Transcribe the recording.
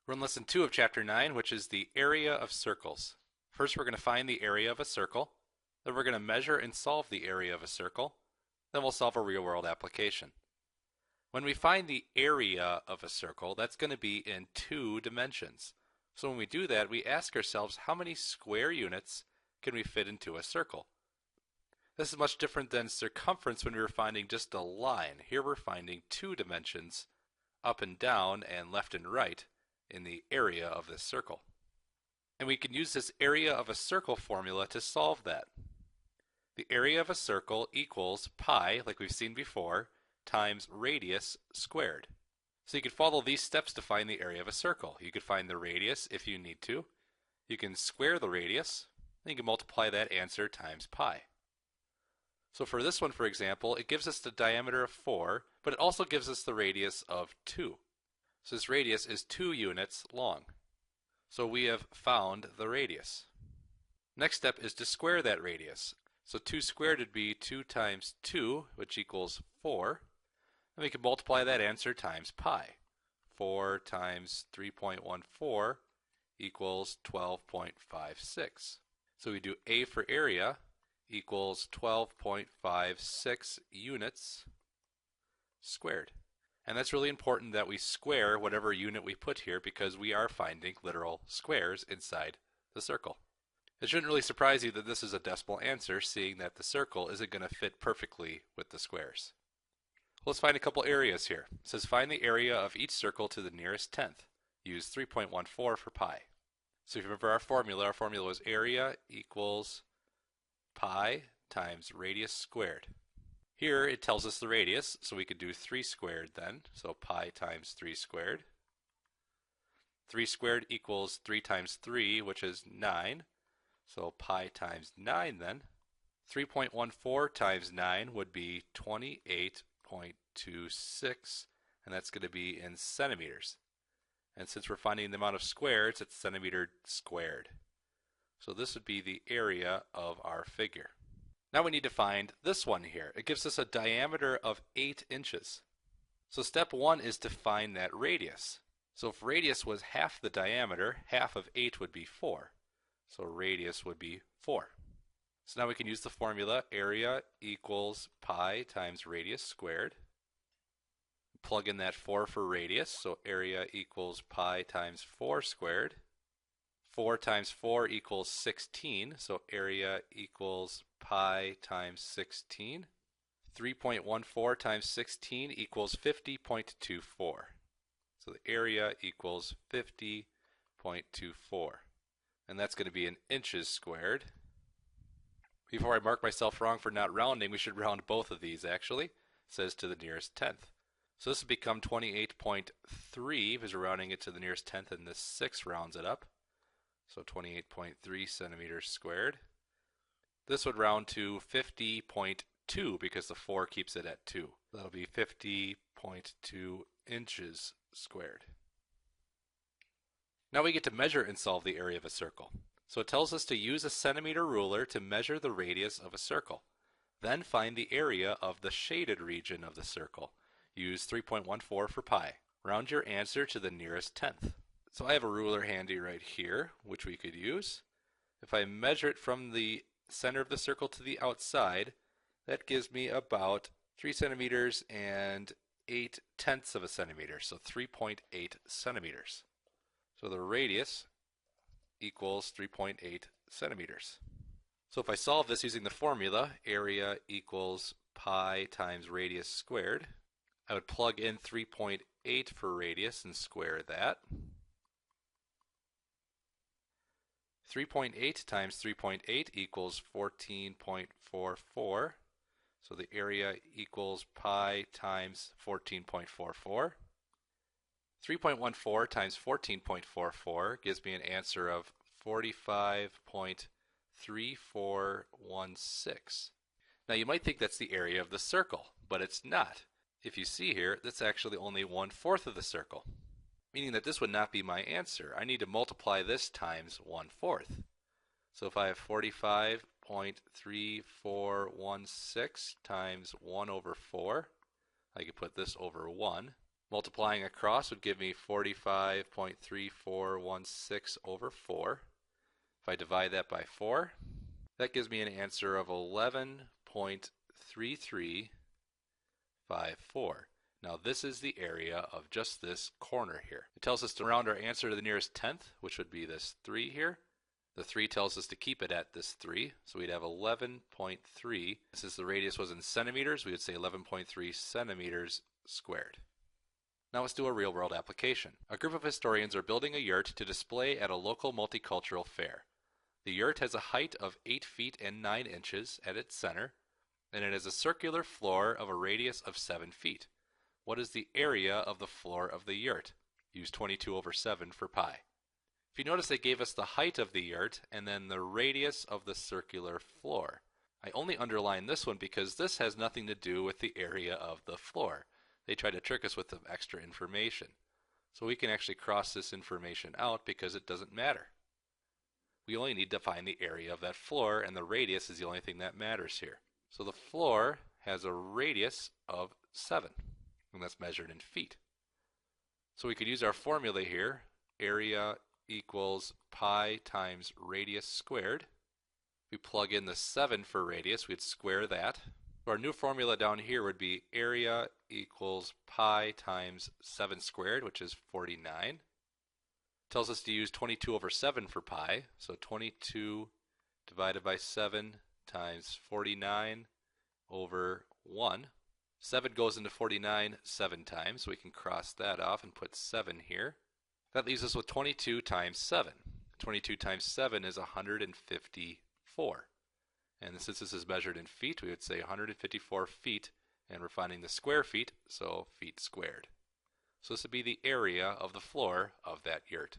We're in lesson 2 of chapter 9, which is the area of circles. First, we're going to find the area of a circle. Then we're going to measure and solve the area of a circle. Then we'll solve a real-world application. When we find the area of a circle, that's going to be in 2 dimensions. So when we do that, we ask ourselves how many square units can we fit into a circle? This is much different than circumference when we were finding just a line. Here we're finding 2 dimensions, up and down and left and right, in the area of this circle. And we can use this area of a circle formula to solve that. The area of a circle equals pi, like we've seen before, times radius squared. So you could follow these steps to find the area of a circle. You could find the radius if you need to. You can square the radius, and you can multiply that answer times pi. So for this one, for example, it gives us the diameter of 4, but it also gives us the radius of 2. So this radius is 2 units long. So we have found the radius. Next step is to square that radius. So 2 squared would be 2 times 2, which equals 4. And we can multiply that answer times pi. 4 times 3.14 equals 12.56. So we do A for area equals 12.56 units squared. And that's really important that we square whatever unit we put here because we are finding literal squares inside the circle. It shouldn't really surprise you that this is a decimal answer, seeing that the circle isn't going to fit perfectly with the squares. Let's find a couple areas here. It says find the area of each circle to the nearest tenth. Use 3.14 for pi. So if you remember our formula was area equals pi times radius squared. Here it tells us the radius, so we could do 3 squared then. So pi times 3 squared. 3 squared equals 3 times 3, which is 9. So pi times 9 then. 3.14 times 9 would be 28.26, and that's going to be in centimeters. And since we're finding the amount of squares, it's centimeter squared. So this would be the area of our figure. Now we need to find this one here. It gives us a diameter of 8 inches. So step 1 is to find that radius. So if radius was half the diameter, half of 8 would be 4. So radius would be 4. So now we can use the formula area equals pi times radius squared. Plug in that 4 for radius, so area equals pi times 4 squared. 4 times 4 equals 16, so area equals pi times 16. 3.14 times 16 equals 50.24. So the area equals 50.24. And that's going to be in inches squared. Before I mark myself wrong for not rounding, we should round both of these actually. It says to the nearest tenth. So this would become 28.3 because we're rounding it to the nearest tenth, and this 6 rounds it up. So 28.3 centimeters squared. This would round to 50.2 because the 4 keeps it at 2. That'll be 50.2 inches squared. Now we get to measure and solve the area of a circle. So it tells us to use a centimeter ruler to measure the radius of a circle. Then find the area of the shaded region of the circle. Use 3.14 for pi. Round your answer to the nearest tenth. So I have a ruler handy right here, which we could use. If I measure it from the center of the circle to the outside, that gives me about 3 centimeters and 8 tenths of a centimeter, so 3.8 centimeters. So the radius equals 3.8 centimeters. So if I solve this using the formula, area equals pi times radius squared, I would plug in 3.8 for radius and square that. 3.8 times 3.8 equals 14.44. So the area equals pi times 14.44. 3.14 times 14.44 gives me an answer of 45.3416. Now you might think that's the area of the circle, but it's not. If you see here, that's actually only 1/4 of the circle, meaning that this would not be my answer. I need to multiply this times 1/4. So if I have 45.3416 times 1/4, I could put this over 1, Multiplying across would give me 45.3416 over 4. If I divide that by 4, that gives me an answer of 11.3354. Now this is the area of just this corner here. It tells us to round our answer to the nearest tenth, which would be this 3 here. The 3 tells us to keep it at this 3, so we'd have 11.3. Since the radius was in centimeters, we would say 11.3 centimeters squared. Now let's do a real-world application. A group of historians are building a yurt to display at a local multicultural fair. The yurt has a height of 8 feet and 9 inches at its center, and it has a circular floor of a radius of 7 feet. What is the area of the floor of the yurt? Use 22 over 7 for pi. If you notice, they gave us the height of the yurt and then the radius of the circular floor. I only underline this one because this has nothing to do with the area of the floor. They tried to trick us with some extra information. So we can actually cross this information out because it doesn't matter. We only need to find the area of that floor, and the radius is the only thing that matters here. So the floor has a radius of 7, and that's measured in feet. So we could use our formula here, area equals pi times radius squared. If we plug in the 7 for radius, we'd square that. So our new formula down here would be area equals pi times 7 squared, which is 49. Tells us to use 22 over 7 for pi, so 22 divided by 7 times 49 over 1. 7 goes into 49 7 times, so we can cross that off and put 7 here. That leaves us with 22 times 7. 22 times 7 is 154. And since this is measured in feet, we would say 154 feet, and we're finding the square feet, so feet squared. So this would be the area of the floor of that yurt.